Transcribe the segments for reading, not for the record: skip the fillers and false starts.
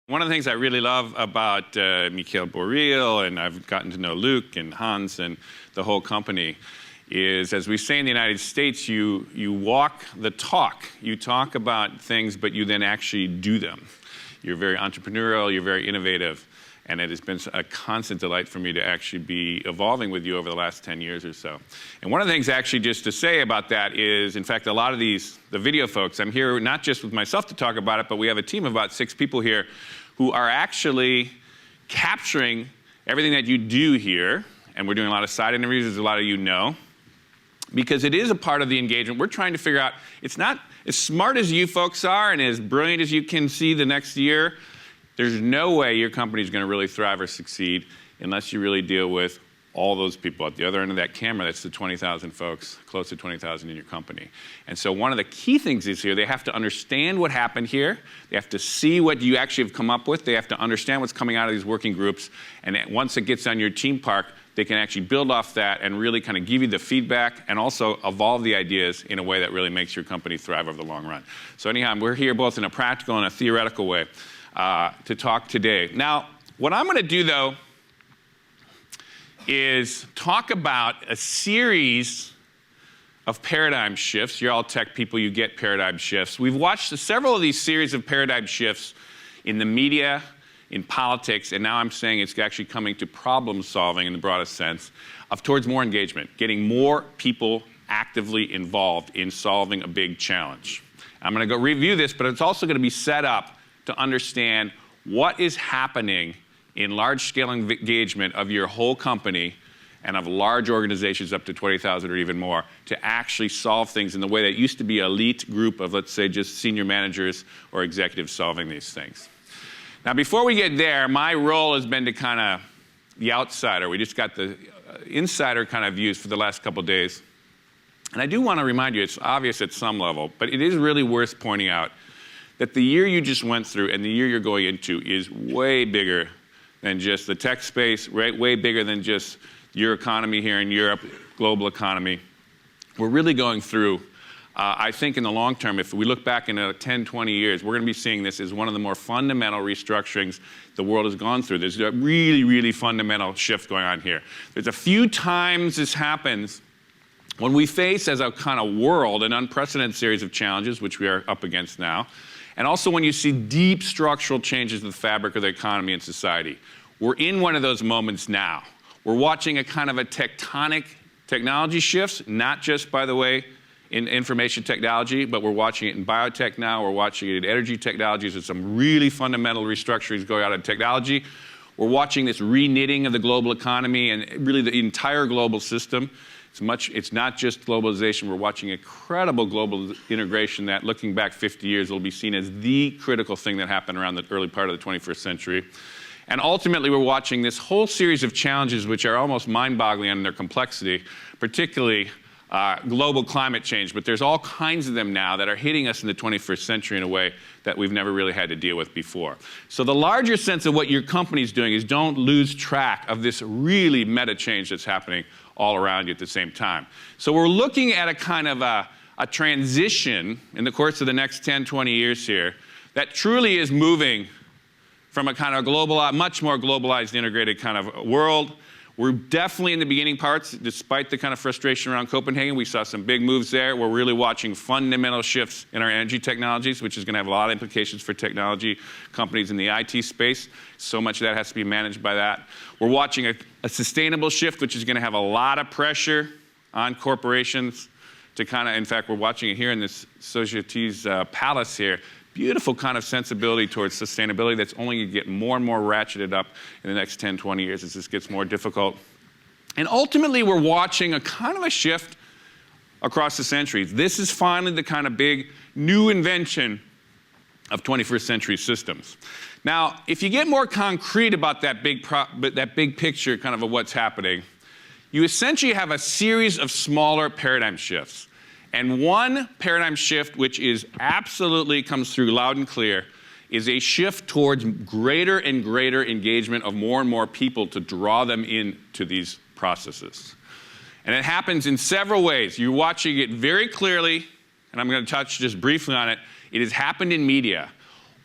One of the things I really love about Mikhail Boril, and I've gotten to know Luke and Hans and the whole company, is, as we say in the United States, you walk the talk. You talk about things, but you then actually do them. You're very entrepreneurial, you're very innovative, and it has been a constant delight for me to actually be evolving with you over the last 10 years or so. And one of the things actually just to say about that is, in fact, a lot of the video folks, I'm here not just with myself to talk about it, but we have a team of about 6 people here who are actually capturing everything that you do here, and we're doing a lot of side interviews, as a lot of you know, because it is a part of the engagement. We're trying to figure out, it's not as smart as you folks are and as brilliant as you can see the next year. There's no way your company is going to really thrive or succeed unless you really deal with all those people at the other end of that camera. That's the 20,000 folks, close to 20,000 in your company. And so one of the key things is here, they have to understand what happened here. They have to see what you actually have come up with. They have to understand what's coming out of these working groups. And once it gets on your team park, they can actually build off that and really kind of give you the feedback and also evolve the ideas in a way that really makes your company thrive over the long run. So anyhow, we're here both in a practical and a theoretical way to talk today. Now, what I'm going to do, though, is talk about a series of paradigm shifts. You're all tech people, you get paradigm shifts. We've watched several of these series of paradigm shifts in the media, in politics, and now I'm saying it's actually coming to problem solving in the broadest sense, towards more engagement, getting more people actively involved in solving a big challenge. I'm going to go review this, but it's also going to be set up to understand what is happening in large-scale engagement of your whole company and of large organizations up to 20,000 or even more to actually solve things in the way that used to be an elite group of, let's say, just senior managers or executives solving these things. Now, before we get there, my role has been to kind of the outsider. We just got the insider kind of views for the last couple of days. And I do want to remind you, it's obvious at some level, but it is really worth pointing out that the year you just went through and the year you're going into is way bigger than just the tech space, right? Way bigger than just your economy here in Europe, global economy. We're really going through, I think in the long term, if we look back in 10, 20 years, we're going to be seeing this as one of the more fundamental restructurings the world has gone through. There's a really, really fundamental shift going on here. There's a few times this happens when we face as a kind of world an unprecedented series of challenges, which we are up against now, and also when you see deep structural changes in the fabric of the economy and society. We're in one of those moments now. We're watching a kind of a tectonic technology shifts, not just, by the way, in information technology, but we're watching it in biotech now. We're watching it in energy technologies. There's some really fundamental restructurings going on in technology. We're watching this re-knitting of the global economy and really the entire global system. It's not just globalization. We're watching incredible global integration that, looking back 50 years, will be seen as the critical thing that happened around the early part of the 21st century. And ultimately, we're watching this whole series of challenges which are almost mind-boggling in their complexity, particularly global climate change. But there's all kinds of them now that are hitting us in the 21st century in a way that we've never really had to deal with before. So the larger sense of what your company's doing is don't lose track of this really meta change that's happening all around you at the same time. So we're looking at a kind of a transition in the course of the next 10, 20 years here that truly is moving from a kind of much more globalized, integrated kind of world. We're definitely in the beginning parts, despite the kind of frustration around Copenhagen. We saw some big moves there. We're really watching fundamental shifts in our energy technologies, which is going to have a lot of implications for technology companies in the IT space. So much of that has to be managed by that. We're watching a sustainable shift, which is going to have a lot of pressure on corporations to kind of, in fact, we're watching it here in this Society's palace here. Beautiful kind of sensibility towards sustainability that's only going to get more and more ratcheted up in the next 10, 20 years as this gets more difficult. And ultimately, we're watching a kind of a shift across the centuries. This is finally the kind of big new invention of 21st century systems. Now, if you get more concrete about that big picture kind of what's happening, you essentially have a series of smaller paradigm shifts. And one paradigm shift, which is absolutely comes through loud and clear, is a shift towards greater and greater engagement of more and more people to draw them into these processes. And it happens in several ways. You're watching it very clearly, and I'm going to touch just briefly on it. It has happened in media.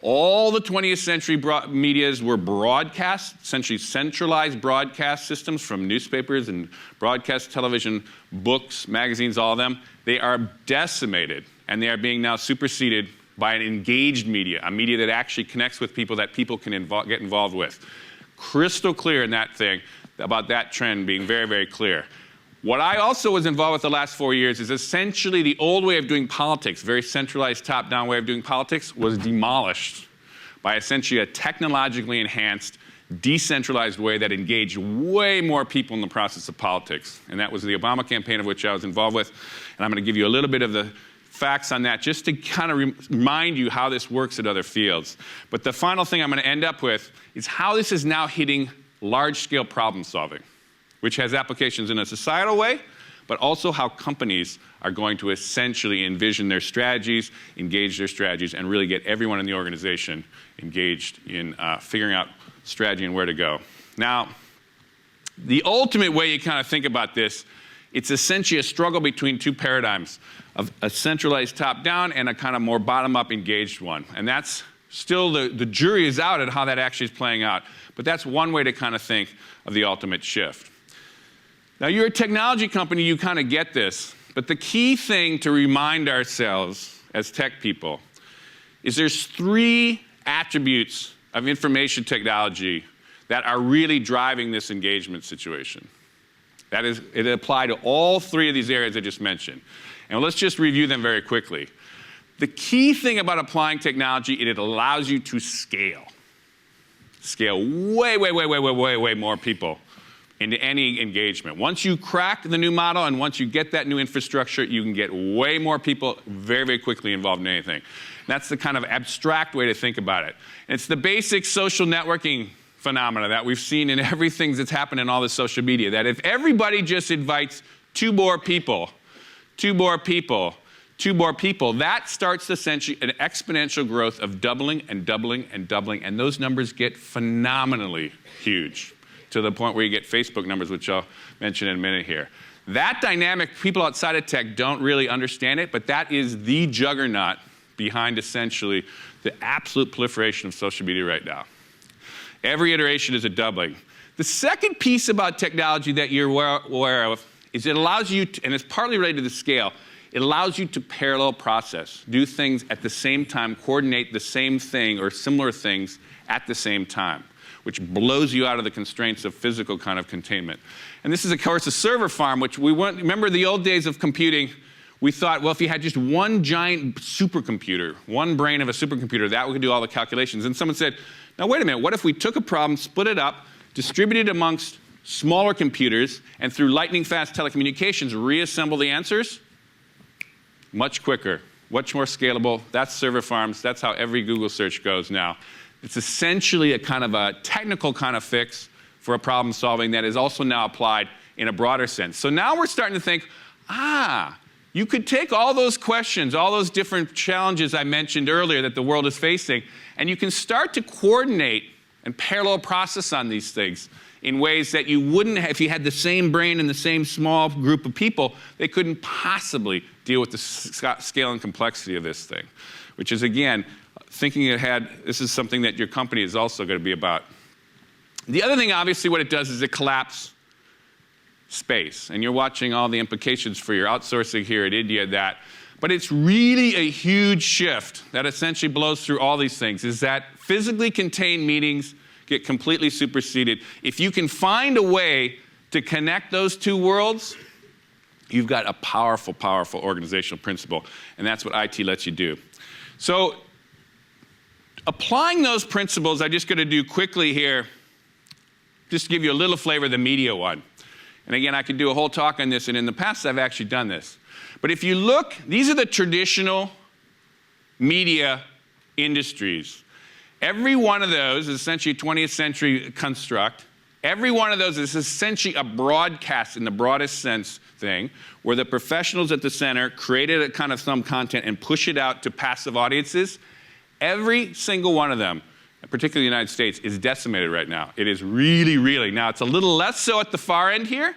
All the 20th century medias were broadcast, essentially centralized broadcast systems from newspapers and broadcast television, books, magazines, all of them. They are decimated, and they are being now superseded by an engaged media, a media that actually connects with people that people can get involved with. Crystal clear in that thing about that trend being very, very clear. What I also was involved with the last 4 years is essentially the old way of doing politics, very centralized top-down way of doing politics, was demolished by essentially a technologically enhanced, decentralized way that engaged way more people in the process of politics. And that was the Obama campaign, of which I was involved with. And I'm going to give you a little bit of the facts on that just to kind of remind you how this works at other fields. But the final thing I'm going to end up with is how this is now hitting large-scale problem solving, which has applications in a societal way, but also how companies are going to essentially envision their strategies, engage their strategies, and really get everyone in the organization engaged in figuring out strategy and where to go. Now, the ultimate way you kind of think about this, it's essentially a struggle between two paradigms of a centralized top-down and a kind of more bottom-up engaged one. And that's still, the jury is out at how that actually is playing out. But that's one way to kind of think of the ultimate shift. Now, you're a technology company, you kind of get this. But the key thing to remind ourselves as tech people is there's three attributes of information technology that are really driving this engagement situation. That is, it applies to all three of these areas I just mentioned. And let's just review them very quickly. The key thing about applying technology is it allows you to scale. Scale way, way, way, way, way, way, way more people into any engagement. Once you crack the new model and once you get that new infrastructure, you can get way more people very, very quickly involved in anything. That's the kind of abstract way to think about it. And it's the basic social networking phenomena that we've seen in everything that's happened in all this social media, that if everybody just invites two more people, that starts essentially an exponential growth of doubling and doubling and doubling, and those numbers get phenomenally huge to the point where you get Facebook numbers, which I'll mention in a minute here. That dynamic, people outside of tech don't really understand it, but that is the juggernaut behind essentially the absolute proliferation of social media right now. Every iteration is a doubling. The second piece about technology that you're aware of is it allows you to, and it's partly related to the scale, it allows you to parallel process, do things at the same time, coordinate the same thing or similar things at the same time, which blows you out of the constraints of physical kind of containment. And this is, of course, a server farm, which we want, remember the old days of computing, we thought, well, if you had just one giant supercomputer, one brain of a supercomputer, that would do all the calculations. And someone said, now wait a minute, what if we took a problem, split it up, distributed it amongst smaller computers, and through lightning-fast telecommunications, reassemble the answers? Much quicker, much more scalable. That's server farms. That's how every Google search goes now. It's essentially a kind of a technical kind of fix for a problem solving that is also now applied in a broader sense. So now we're starting to think, you could take all those questions, all those different challenges I mentioned earlier that the world is facing, and you can start to coordinate and parallel process on these things in ways that you wouldn't have, if you had the same brain and the same small group of people, they couldn't possibly deal with the scale and complexity of this thing, which is, again, thinking ahead, this is something that your company is also going to be about. The other thing, obviously, what it does is it collapses space. And you're watching all the implications for your outsourcing here at India, that. But it's really a huge shift that essentially blows through all these things, is that physically contained meetings get completely superseded. If you can find a way to connect those two worlds, you've got a powerful, powerful organizational principle. And that's what IT lets you do. So applying those principles, I'm just going to do quickly here, just to give you a little flavor of the media one. And again, I could do a whole talk on this, and in the past I've actually done this. But if you look, these are the traditional media industries. Every one of those is essentially a 20th century construct. Every one of those is essentially a broadcast in the broadest sense thing, where the professionals at the center created a kind of some content and push it out to passive audiences. Every single one of them, particularly the United States, is decimated right now. It is really, really, now it's a little less so at the far end here,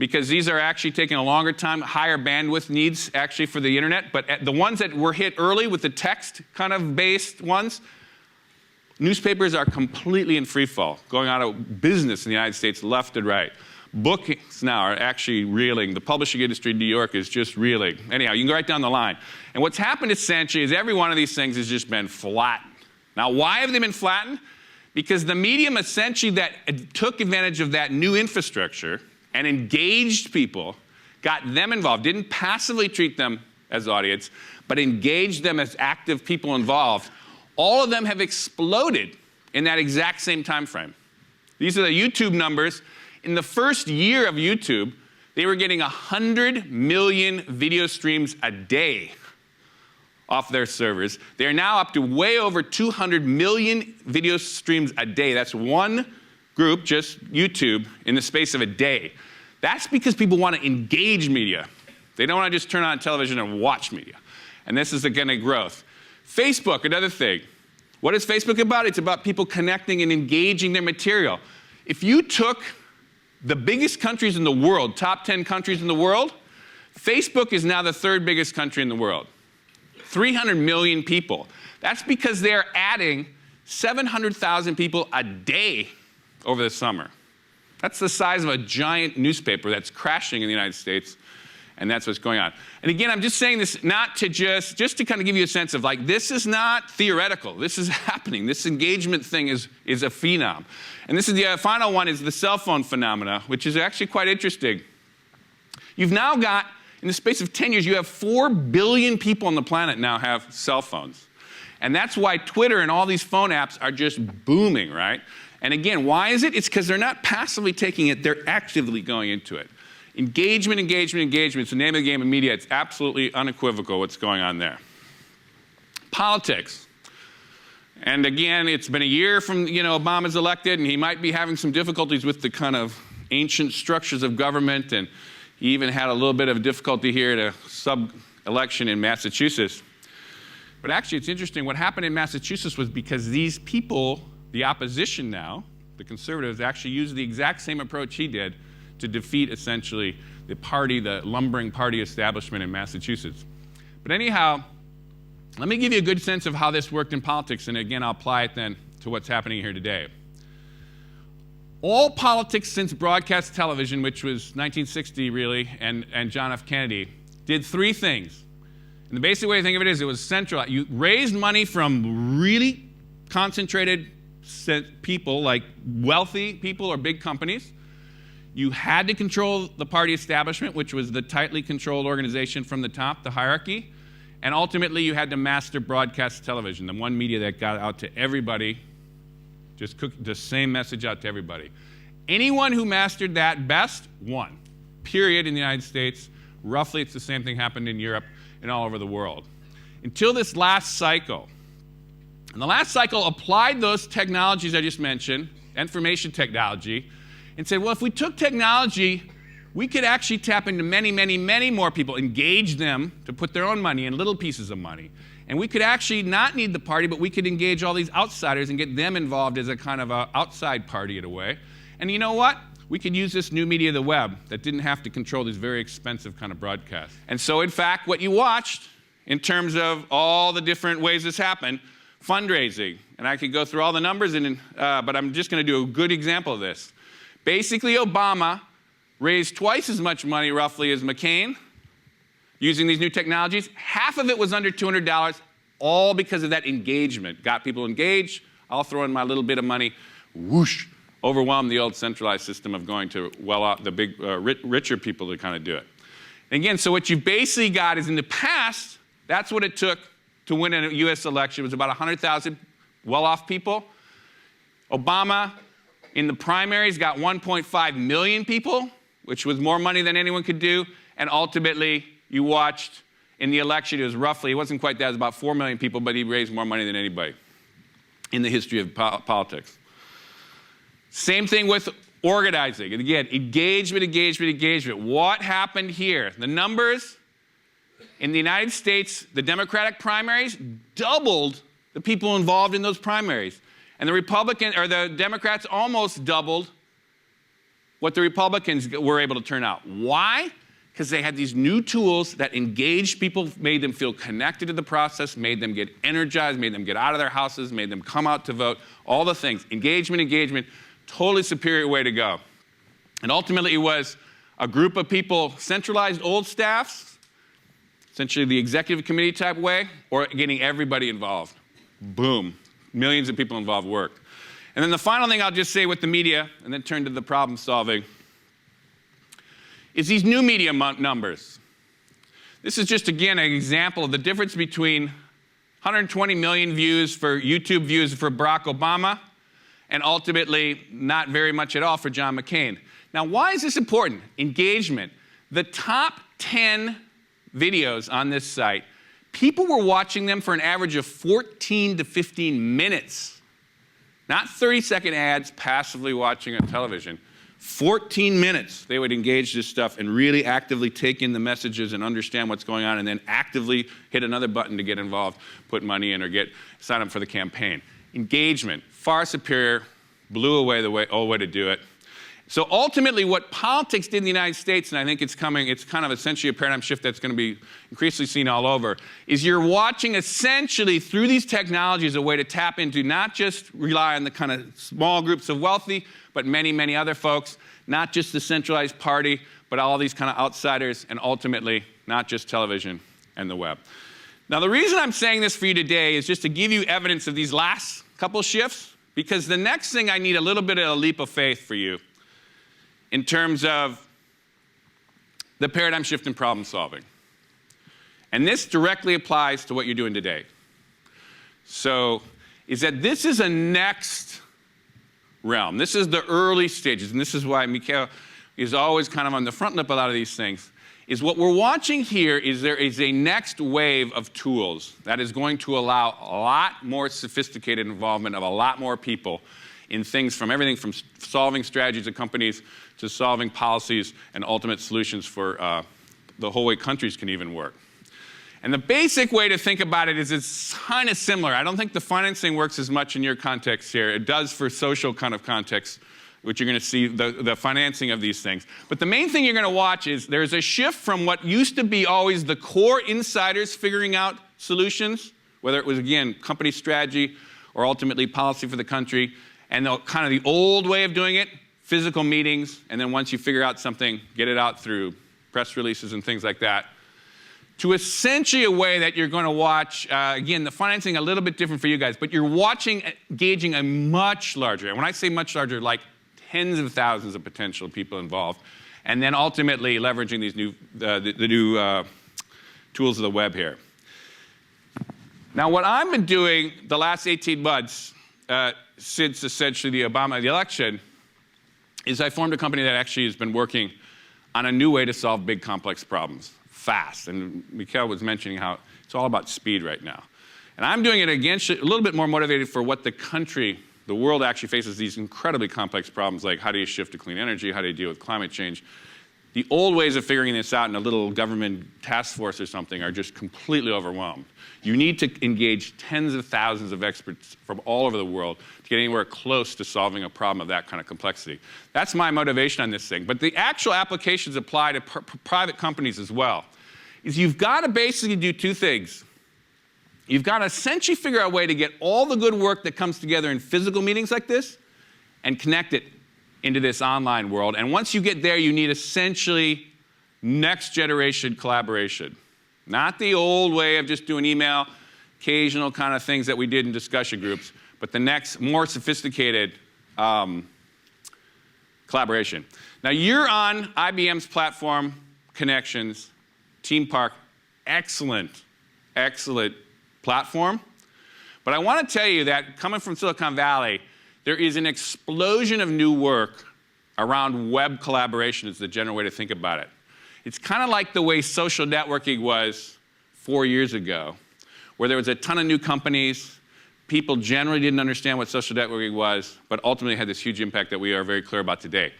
because these are actually taking a longer time, higher bandwidth needs actually for the internet. But the ones that were hit early with the text kind of based ones, newspapers are completely in free fall, going out of business in the United States left and right. Books now are actually reeling. The publishing industry in New York is just reeling. Anyhow, you can go right down the line. And what's happened essentially is every one of these things has just been flattened. Now, why have they been flattened? Because the medium essentially that took advantage of that new infrastructure and engaged people, got them involved, didn't passively treat them as audience, but engaged them as active people involved. All of them have exploded in that exact same time frame. These are the YouTube numbers. In the first year of YouTube, they were getting 100 million video streams a day off their servers. They are now up to way over 200 million video streams a day. That's one group, just YouTube, in the space of a day. That's because people want to engage media. They don't want to just turn on television and watch media. And this is the kind of growth. Facebook, another thing. What is Facebook about? It's about people connecting and engaging their material. If you took the biggest countries in the world, top 10 countries in the world, Facebook is now the third biggest country in the world. 300 million people. That's because they're adding 700,000 people a day over the summer. That's the size of a giant newspaper that's crashing in the United States, and that's what's going on. And again, I'm just saying this not to just to kind of give you a sense of like, this is not theoretical. This is happening. This engagement thing is a phenom. And this is the final one is the cell phone phenomena, which is actually quite interesting. You've now got, in the space of 10 years, you have 4 billion people on the planet now have cell phones. And that's why Twitter and all these phone apps are just booming, right? And again, why is it? It's because they're not passively taking it, they're actively going into it. Engagement, engagement, engagement. It's the name of the game in media. It's absolutely unequivocal what's going on there. Politics. And again, it's been a year from Obama's elected, and he might be having some difficulties with the kind of ancient structures of government, and he even had a little bit of difficulty here at a sub-election in Massachusetts. But actually, it's interesting. What happened in Massachusetts was because these people, the opposition now, the conservatives, actually used the exact same approach he did to defeat essentially the party, the lumbering party establishment in Massachusetts. But anyhow, let me give you a good sense of how this worked in politics, and again, I'll apply it then to what's happening here today. All politics since broadcast television, which was 1960 really, and John F. Kennedy, did three things. And the basic way to think of it is it was central. You raised money from really concentrated people, like wealthy people or big companies. You had to control the party establishment, which was the tightly controlled organization from the top, the hierarchy. And ultimately, you had to master broadcast television, the one media that got out to everybody, just cooked the same message out to everybody. Anyone who mastered that best won, period, in the United States. Roughly, it's the same thing happened in Europe and all over the world. Until this last cycle. And the last cycle applied those technologies I just mentioned, information technology, and said, well, if we took technology, we could actually tap into many, many, many more people, engage them to put their own money in little pieces of money. And we could actually not need the party, but we could engage all these outsiders and get them involved as a kind of an outside party in a way. And you know what? We could use this new media, the web, that didn't have to control these very expensive kind of broadcasts. And so, in fact, what you watched in terms of all the different ways this happened, fundraising, and I could go through all the numbers, but I'm just going to do a good example of this. Basically, Obama raised twice as much money, roughly, as McCain, using these new technologies. Half of it was under $200, all because of that engagement. Got people engaged. I'll throw in my little bit of money. Whoosh, overwhelmed the old centralized system of going to the big, richer people to kind of do it. And again, so what you basically got is in the past, that's what it took to win a U.S. election. It was about 100,000 well-off people. Obama, in the primaries, got 1.5 million people, which was more money than anyone could do. And ultimately, you watched in the election, it wasn't quite that, it was about 4 million people, but he raised more money than anybody in the history of politics. Same thing with organizing. And again, engagement, engagement, engagement. What happened here? The numbers in the United States, the Democratic primaries doubled the people involved in those primaries. And the Democrats almost doubled what the Republicans were able to turn out. Why? Because they had these new tools that engaged people, made them feel connected to the process, made them get energized, made them get out of their houses, made them come out to vote, all the things. Engagement, totally superior way to go. And ultimately it was a group of people, centralized old staffs, essentially the executive committee type way, or getting everybody involved. Boom. Millions of people involved worked. And then the final thing I'll just say with the media, and then turn to the problem solving, is these new media numbers. This is just, again, an example of the difference between 120 million views for YouTube views for Barack Obama, and ultimately not very much at all for John McCain. Now, why is this important? Engagement. The top 10 videos on this site, people were watching them for an average of 14 to 15 minutes. Not 30-second ads passively watching on television. 14 minutes they would engage this stuff and really actively take in the messages and understand what's going on, and then actively hit another button to get involved, put money in, or sign up for the campaign. Engagement, far superior, blew away the old way to do it. So ultimately what politics did in the United States, and I think it's kind of essentially a paradigm shift that's going to be increasingly seen all over, is you're watching essentially through these technologies a way to tap into, not just rely on the kind of small groups of wealthy, but many, many other folks, not just the centralized party, but all these kind of outsiders, and ultimately not just television and the web. Now the reason I'm saying this for you today is just to give you evidence of these last couple shifts, because the next thing I need a little bit of a leap of faith for you in terms of the paradigm shift in problem solving. And this directly applies to what you're doing today. So, is that this is a next realm. This is the early stages, and this is why Mikhail is always kind of on the front lip of a lot of these things, is what we're watching here is there is a next wave of tools that is going to allow a lot more sophisticated involvement of a lot more people in things from everything from solving strategies of companies to solving policies and ultimate solutions for the whole way countries can even work. And the basic way to think about it is it's kind of similar. I don't think the financing works as much in your context here. It does for social kind of context, which you're going to see the financing of these things. But the main thing you're going to watch is there's a shift from what used to be always the core insiders figuring out solutions, whether it was, again, company strategy or ultimately policy for the country, and kind of the old way of doing it, physical meetings, and then once you figure out something, get it out through press releases and things like that, to essentially a way that you're going to watch, again, the financing a little bit different for you guys, but you're gauging a much larger, and when I say much larger, like tens of thousands of potential people involved, and then ultimately leveraging these new, the new tools of the web here. Now, what I've been doing the last 18 months, since essentially the Obama election, is I formed a company that actually has been working on a new way to solve big complex problems fast. And Mikhail was mentioning how it's all about speed right now. And I'm doing it against a little bit more motivated for what the country, the world actually faces, these incredibly complex problems like how do you shift to clean energy, how do you deal with climate change. The old ways of figuring this out in a little government task force or something are just completely overwhelmed. You need to engage tens of thousands of experts from all over the world to get anywhere close to solving a problem of that kind of complexity. That's my motivation on this thing. But the actual applications apply to private companies as well. Is you've got to basically do two things. You've got to essentially figure out a way to get all the good work that comes together in physical meetings like this and connect it into this online world. And once you get there, you need essentially next generation collaboration. Not the old way of just doing email, occasional kind of things that we did in discussion groups, but the next more sophisticated collaboration. Now you're on IBM's platform, Connections, Team Park, excellent, excellent platform. But I want to tell you that coming from Silicon Valley, there is an explosion of new work around web collaboration is the general way to think about it. It's kind of like the way social networking was 4 years ago, where there was a ton of new companies. People generally didn't understand what social networking was, but ultimately had this huge impact that we are very clear about today.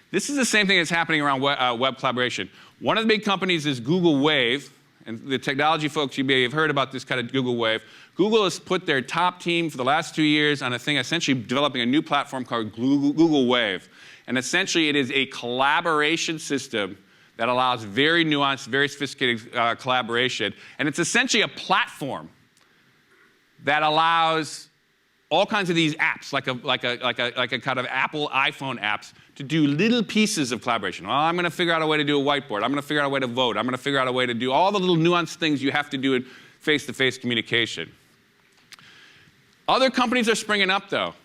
This is the same thing that's happening around web collaboration. One of the big companies is Google Wave, and the technology folks, you may have heard about this kind of Google Wave. Google has put their top team for the last 2 years on a thing essentially developing a new platform called Google Wave. And essentially, it is a collaboration system that allows very nuanced, very sophisticated collaboration. And it's essentially a platform that allows all kinds of these apps, like a kind of Apple iPhone apps, to do little pieces of collaboration. Well, I'm going to figure out a way to do a whiteboard. I'm going to figure out a way to vote. I'm going to figure out a way to do all the little nuanced things you have to do in face-to-face communication. Other companies are springing up, though.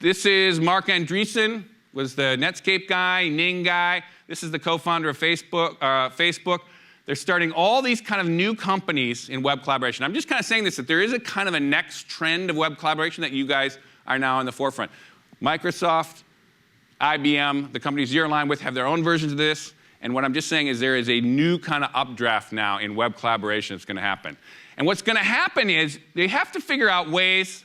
This is Mark Andreessen, was the Netscape guy, Ning guy. This is the co-founder of Facebook. They're starting all these kind of new companies in web collaboration. I'm just kind of saying this, that there is a kind of a next trend of web collaboration that you guys are now in the forefront. Microsoft, IBM, the companies you're aligned with have their own versions of this. And what I'm just saying is there is a new kind of updraft now in web collaboration that's going to happen. And what's going to happen is they have to figure out ways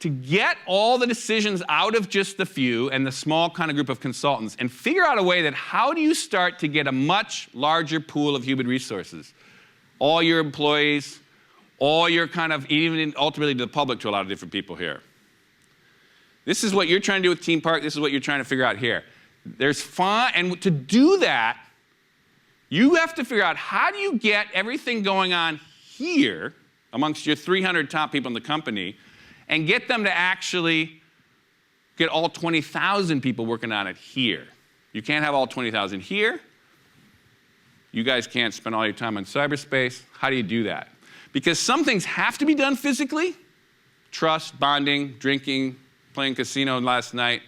to get all the decisions out of just the few and the small kind of group of consultants and figure out a way that how do you start to get a much larger pool of human resources? All your employees, all your kind of, even ultimately to the public, to a lot of different people here. This is what you're trying to do with Team Park. This is what you're trying to figure out here. There's fun, and to do that, you have to figure out how do you get everything going on here amongst your 300 top people in the company and get them to actually get all 20,000 people working on it here. You can't have all 20,000 here. You guys can't spend all your time on cyberspace. How do you do that? Because some things have to be done physically. Trust, bonding, drinking, playing casino last night,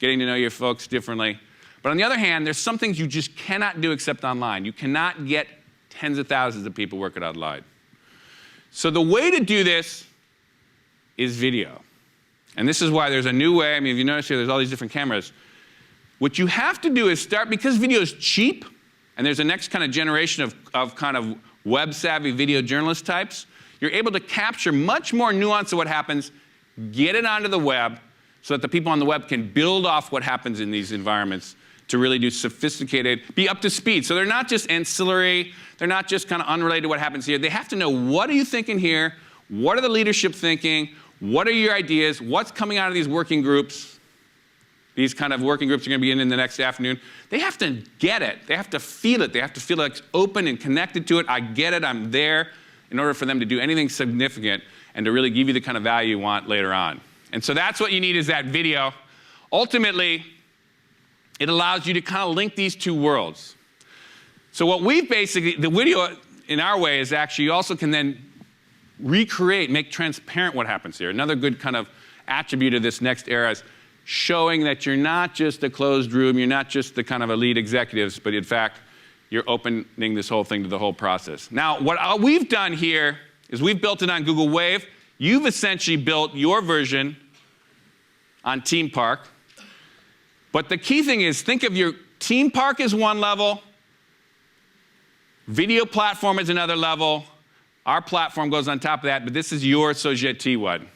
getting to know your folks differently. But on the other hand, there's some things you just cannot do except online. You cannot get tens of thousands of people working online. So the way to do this is video. And this is why there's a new way. I mean, if you notice here, there's all these different cameras. What you have to do is start, because video is cheap, and there's a next kind of generation of kind of web-savvy video journalist types, you're able to capture much more nuance of what happens, get it onto the web, so that the people on the web can build off what happens in these environments to really do sophisticated, be up to speed. So they're not just ancillary, they're not just kind of unrelated to what happens here. They have to know, what are you thinking here? What are the leadership thinking? What are your ideas? What's coming out of these working groups? These kind of working groups are going to be in the next afternoon. They have to get it. They have to feel it. They have to feel like it's open and connected to it. I get it. I'm there, in order for them to do anything significant and to really give you the kind of value you want later on. And so that's what you need, is that video. Ultimately, it allows you to kind of link these two worlds. So what we've basically, the video in our way is actually, you also can then recreate, make transparent what happens here. Another good kind of attribute of this next era is showing that you're not just a closed room, you're not just the kind of elite executives, but in fact, you're opening this whole thing to the whole process. Now, what we've done here is we've built it on Google Wave. You've essentially built your version on Team Park. But the key thing is, think of your Team Park as one level, video platform is another level, our platform goes on top of that, but this is your Society one.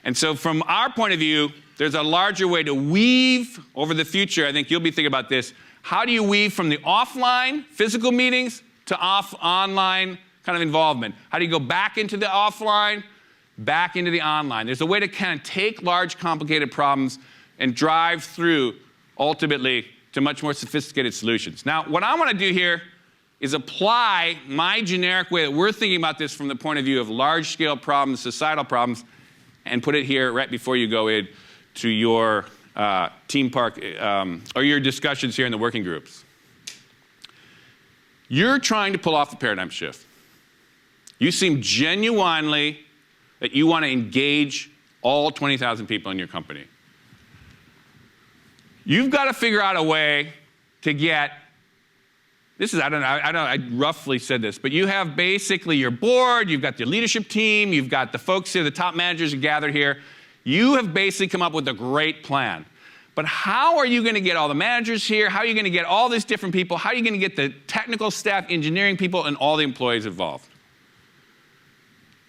And so from our point of view, there's a larger way to weave over the future. I think you'll be thinking about this. How do you weave from the offline physical meetings to online kind of involvement? How do you go back into the offline, back into the online? There's a way to kind of take large, complicated problems and drive through, ultimately, to much more sophisticated solutions. Now, what I want to do here is apply my generic way that we're thinking about this from the point of view of large-scale problems, societal problems, and put it here right before you go in to your Team Park or your discussions here in the working groups. You're trying to pull off a paradigm shift. You seem genuinely that you want to engage all 20,000 people in your company. You've got to figure out a way to get, this is, I roughly said this, but you have basically your board, you've got the leadership team, you've got the folks here, the top managers are gathered here. You have basically come up with a great plan. But how are you going to get all the managers here? How are you going to get all these different people? How are you going to get the technical staff, engineering people, and all the employees involved?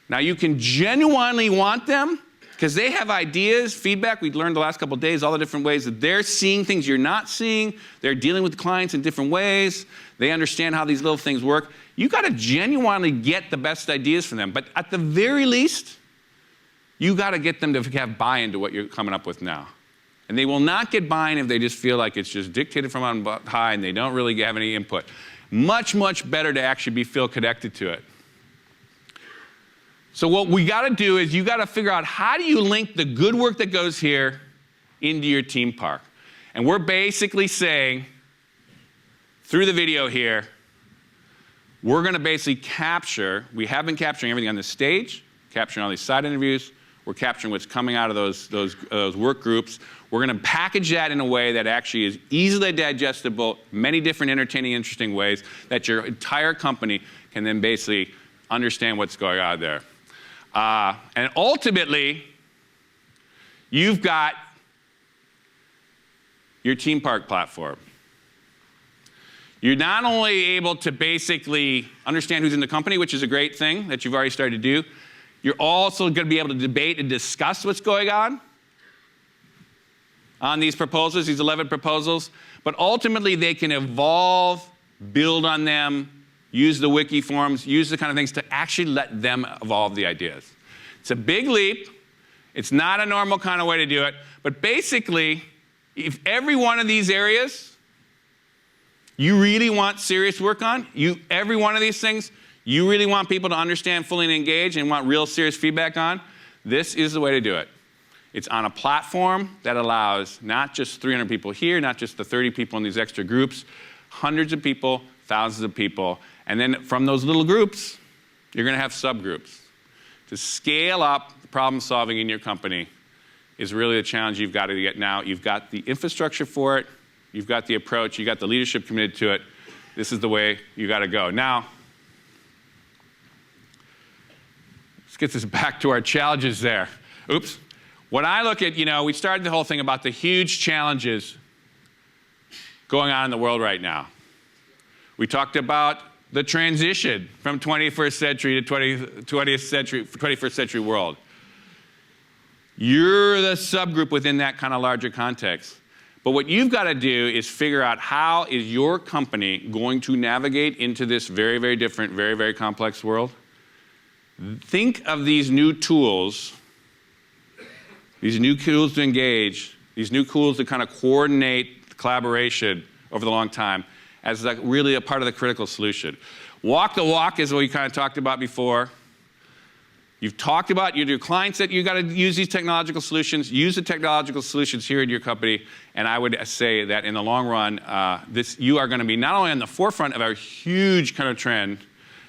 Now, you can genuinely want them because they have ideas, feedback. We've learned the last couple of days all the different ways that they're seeing things you're not seeing. They're dealing with clients in different ways. They understand how these little things work. You've got to genuinely get the best ideas from them. But at the very least, you got to get them to have buy-in to what you're coming up with now. And they will not get buy-in if they just feel like it's just dictated from on high and they don't really have any input. Much, much better to actually feel connected to it. So what we got to do is you got to figure out how do you link the good work that goes here into your team park. And we're basically saying, through the video here, we're going to basically capture, we have been capturing everything on the stage, capturing all these side interviews, we're capturing what's coming out of those work groups. We're going to package that in a way that actually is easily digestible, many different entertaining, interesting ways that your entire company can then basically understand what's going on there. And ultimately, you've got your team park platform. You're not only able to basically understand who's in the company, which is a great thing that you've already started to do, you're also going to be able to debate and discuss what's going on these proposals, these 11 proposals. But ultimately, they can evolve, build on them, use the wiki forums, use the kind of things to actually let them evolve the ideas. It's a big leap. It's not a normal kind of way to do it. But basically, if every one of these areas you really want serious work on, every one of these things you really want people to understand fully and engage and want real serious feedback on, this is the way to do it. It's on a platform that allows not just 300 people here, not just the 30 people in these extra groups, hundreds of people, thousands of people. And then from those little groups, you're going to have subgroups. To scale up the problem solving in your company is really the challenge you've got to get now. You've got the infrastructure for it. You've got the approach. You've got the leadership committed to it. This is the way you got to go. Now, let's get this back to our challenges there. Oops. When I look at, we started the whole thing about the huge challenges going on in the world right now. We talked about the transition from 21st century to 21st century world. You're the subgroup within that kind of larger context. But what you've got to do is figure out how is your company going to navigate into this very, very different, very, very complex world. Think of these new tools, to engage, these new tools to kind of coordinate collaboration over the long time as like really a part of the critical solution. Walk the walk is what we kind of talked about before. You've talked about your clients that you got to use these technological solutions. Use the technological solutions here in your company. And I would say that in the long run, you are going to be not only on the forefront of a huge kind of trend,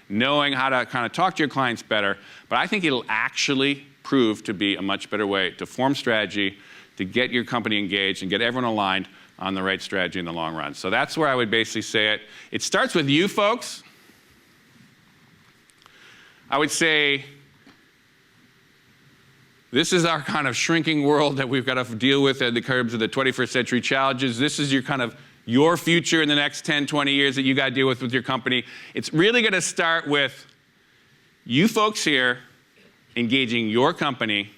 knowing how to kind of talk to your clients better, but I think it'll actually prove to be a much better way to form strategy, to get your company engaged and get everyone aligned on the right strategy in the long run. So that's where I would basically say it. It starts with you folks. I would say this is our kind of shrinking world that we've got to deal with in the terms of the 21st century challenges. This is your future in the next 10, 20 years that you got to deal with your company. It's really going to start with you folks here engaging your company,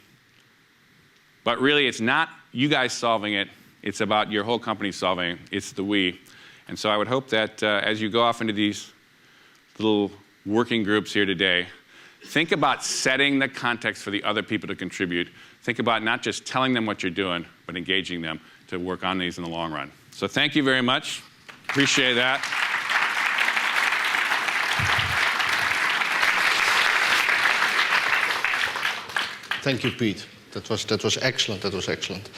but really it's not you guys solving it. It's about your whole company solving it. It's the we. And so I would hope that as you go off into these little working groups here today, think about setting the context for the other people to contribute. Think about not just telling them what you're doing, but engaging them to work on these in the long run. So thank you very much. Appreciate that. Thank you, Pete. That was excellent. That was excellent.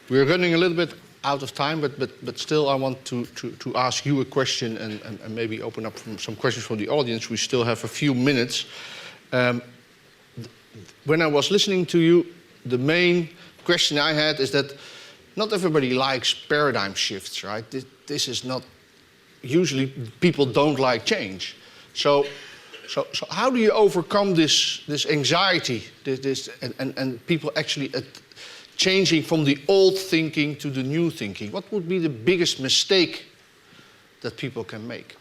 We're running a little bit out of time, but still I want to ask you a question and maybe open up some questions from the audience. We still have a few minutes. When I was listening to you, the main question I had is that not everybody likes paradigm shifts, right? This is not, usually people don't like change. So how do you overcome this anxiety, and people actually changing from the old thinking to the new thinking? What would be the biggest mistake that people can make?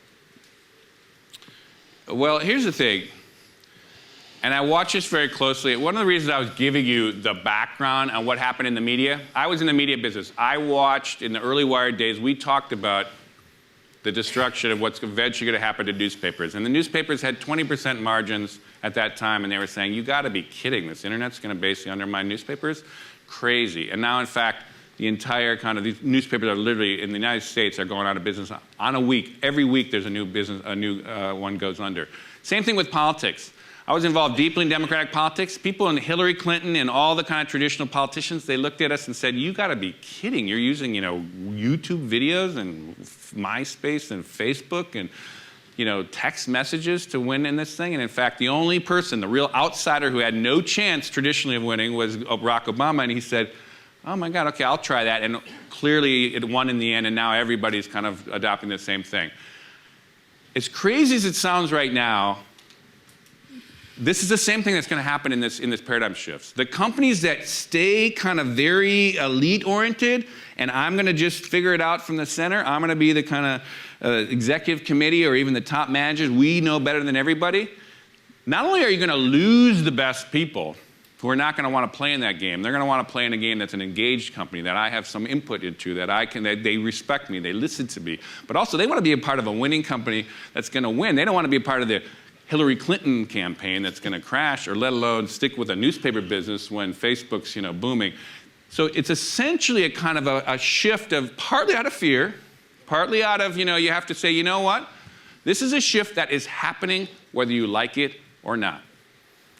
Well, here's the thing, and I watch this very closely. One of the reasons I was giving you the background on what happened in the media, I was in the media business. I watched, in the early Wired days, we talked about the destruction of what's eventually going to happen to newspapers. And the newspapers had 20% margins at that time, and they were saying, you got to be kidding. This internet's going to basically undermine newspapers. crazy. And now, in fact, the entire kind of these newspapers are literally in the United States are going out of business on a week. Every week there's a new business, a new one goes under. Same thing with politics. I was involved deeply in Democratic politics. People in Hillary Clinton and all the kind of traditional politicians, they looked at us and said, you got to be kidding. You're using, YouTube videos and MySpace and Facebook and, text messages to win in this thing. And in fact, the only person, the real outsider who had no chance traditionally of winning was Barack Obama. And he said, oh my God, okay, I'll try that. And clearly it won in the end. And now everybody's kind of adopting the same thing. As crazy as it sounds right now, this is the same thing that's going to happen in this paradigm shifts. The companies that stay kind of very elite-oriented, and I'm going to just figure it out from the center, I'm going to be the kind of executive committee or even the top managers, we know better than everybody. Not only are you going to lose the best people who are not going to want to play in that game, they're going to want to play in a game that's an engaged company, that I have some input into, that they respect me, they listen to me. But also, they want to be a part of a winning company that's going to win. They don't want to be a part of the Hillary Clinton campaign that's going to crash, or let alone stick with a newspaper business when Facebook's booming. So it's essentially a kind of a shift of partly out of fear, partly out of, you have to say, you know what? This is a shift that is happening whether you like it or not.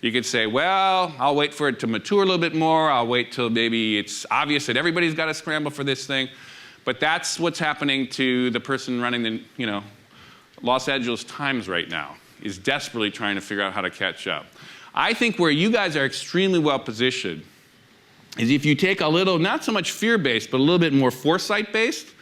You could say, well, I'll wait for it to mature a little bit more. I'll wait till maybe it's obvious that everybody's got to scramble for this thing. But that's what's happening to the person running the, Los Angeles Times right now, is desperately trying to figure out how to catch up. I think where you guys are extremely well positioned is if you take a little, not so much fear-based, but a little bit more foresight-based,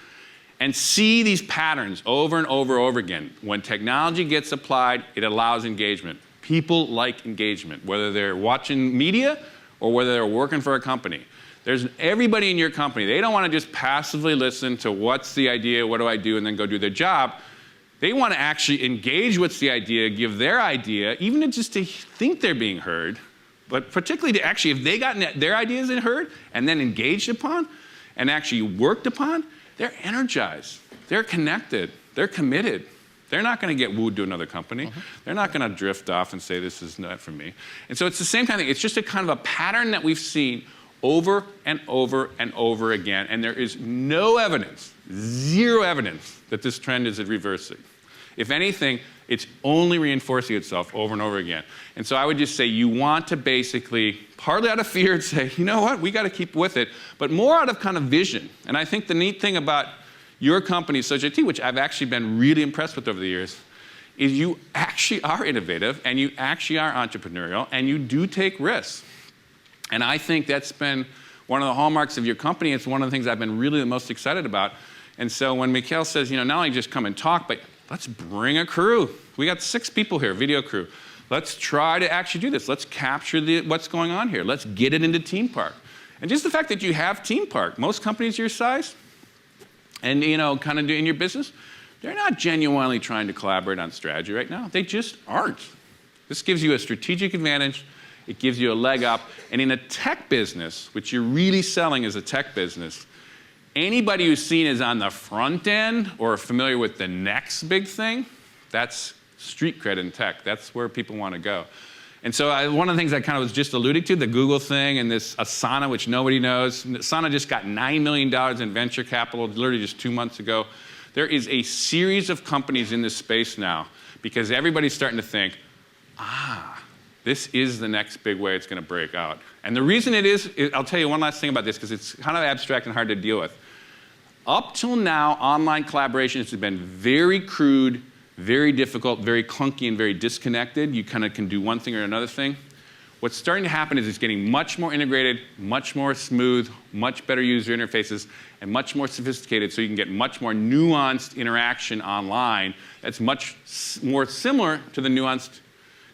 and see these patterns over and over and over again. When technology gets applied, it allows engagement. People like engagement, whether they're watching media or whether they're working for a company. There's everybody in your company, they don't want to just passively listen to what's the idea, what do I do, and then go do their job. They want to actually engage what's the idea, give their idea, even just to think they're being heard, but particularly to actually, if they got their ideas heard and then engaged upon and actually worked upon, they're energized, they're connected, they're committed. They're not going to get wooed to another company. They're not going to drift off and say, this is not for me. And so it's the same kind of thing. It's just a kind of a pattern that we've seen over and over and over again. And there is no evidence, zero evidence, that this trend is reversing. If anything, it's only reinforcing itself over and over again. And so I would just say you want to basically, partly out of fear, and say, you know what, we got to keep with it, but more out of kind of vision. And I think the neat thing about your company, SocialT, which I've actually been really impressed with over the years, is you actually are innovative and you actually are entrepreneurial and you do take risks. And I think that's been one of the hallmarks of your company. It's one of the things I've been really the most excited about. And so when Mikhail says, not only just come and talk, but let's bring a crew. We got 6 people here, video crew. Let's try to actually do this. Let's capture what's going on here. Let's get it into Team Park. And just the fact that you have Team Park, most companies your size, and kind of doing your business, they're not genuinely trying to collaborate on strategy right now. They just aren't. This gives you a strategic advantage. It gives you a leg up. And in a tech business, which you're really selling as a tech business, anybody who's seen as on the front end or familiar with the next big thing, that's street cred in tech. That's where people want to go. And so one of the things I kind of was just alluding to, the Google thing and this Asana, which nobody knows. Asana just got $9 million in venture capital literally just 2 months ago. There is a series of companies in this space now because everybody's starting to think, this is the next big way it's going to break out. And the reason it is, I'll tell you one last thing about this because it's kind of abstract and hard to deal with. Up till now, online collaboration has been very crude, very difficult, very clunky, and very disconnected. You kind of can do one thing or another thing. What's starting to happen is it's getting much more integrated, much more smooth, much better user interfaces, and much more sophisticated so you can get much more nuanced interaction online that's much more similar to the nuanced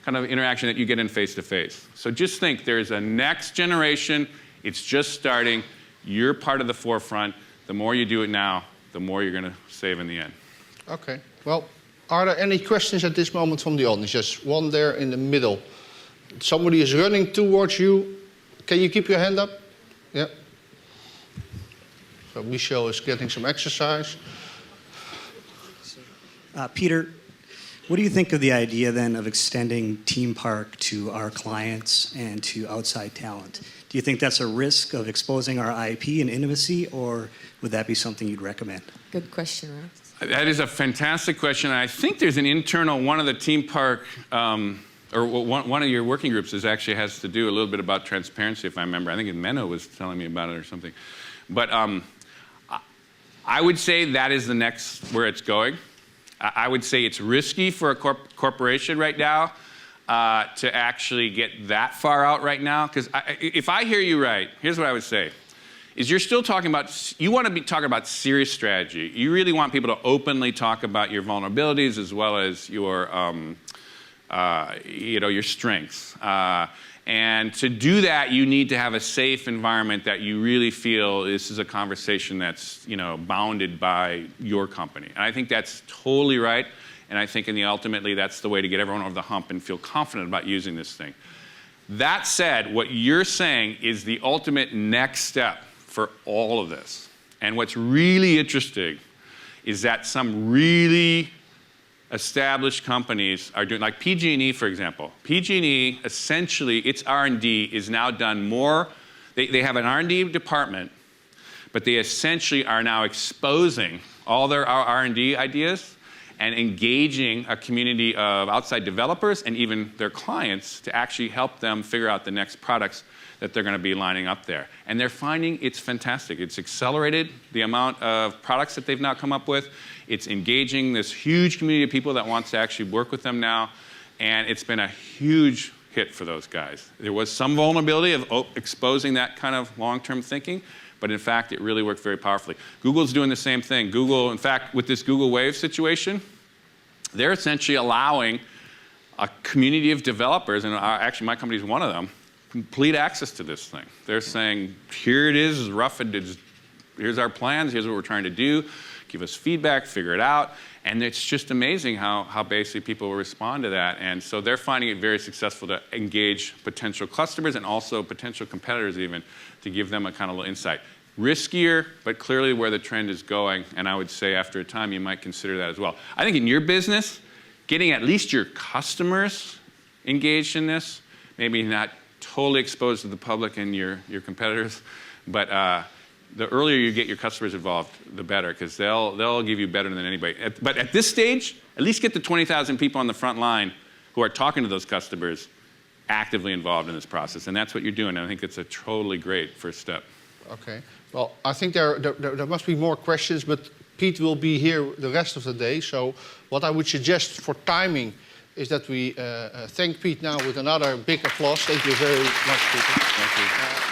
kind of interaction that you get in face-to-face. So just think, there's a next generation. It's just starting. You're part of the forefront. The more you do it now, the more you're going to save in the end. Okay. Well, are there any questions at this moment from the audience? Just one there in the middle. Somebody is running towards you. Can you keep your hand up? Yeah. So Michel is getting some exercise. Peter, What do you think of the idea then of extending Team Park to our clients and to outside talent? Do you think that's a risk of exposing our IP and intimacy, or would that be something you'd recommend? Good question, right? That is a fantastic question. I think there's an internal, one of the Team Park, or one of your working groups actually has to do a little bit about transparency, if I remember. I think Menno was telling me about it or something. But I would say that is the next where it's going. I would say it's risky for a corporation right now to actually get that far out right now. Because if I hear you right, here's what I would say. Is you're still talking about, you want to be talking about serious strategy. You really want people to openly talk about your vulnerabilities as well as your, your strengths. And to do that, you need to have a safe environment that you really feel this is a conversation that's, bounded by your company. And I think that's totally right. And I think ultimately that's the way to get everyone over the hump and feel confident about using this thing. That said, what you're saying is the ultimate next step for all of this. And what's really interesting is that some really established companies are doing, like PG&E, for example. PG&E, essentially, its R&D is now done more. They have an R&D department, but they essentially are now exposing all their R&D ideas and engaging a community of outside developers and even their clients to actually help them figure out the next products that they're going to be lining up there. And they're finding it's fantastic. It's accelerated the amount of products that they've now come up with. It's engaging this huge community of people that wants to actually work with them now. And it's been a huge hit for those guys. There was some vulnerability of exposing that kind of long-term thinking, but in fact, it really worked very powerfully. Google's doing the same thing. Google, in fact, with this Google Wave situation, they're essentially allowing a community of developers, and actually my company is one of them, complete access to this thing. They're saying, here it is, rough, here's our plans, here's what we're trying to do, give us feedback, figure it out. And it's just amazing how basically people will respond to that. And so they're finding it very successful to engage potential customers and also potential competitors even to give them a kind of little insight. Riskier, but clearly where the trend is going. And I would say after a time, you might consider that as well. I think in your business, getting at least your customers engaged in this, maybe not totally exposed to the public and your competitors, but the earlier you get your customers involved, the better, because they'll give you better than anybody. But at this stage, at least get the 20,000 people on the front line who are talking to those customers actively involved in this process, and that's what you're doing. And I think it's a totally great first step. Okay. Well, I think there must be more questions, but Pete will be here the rest of the day. So what I would suggest for timing is that we thank Pete now with another big applause. Thank you very much, Peter. Thank you.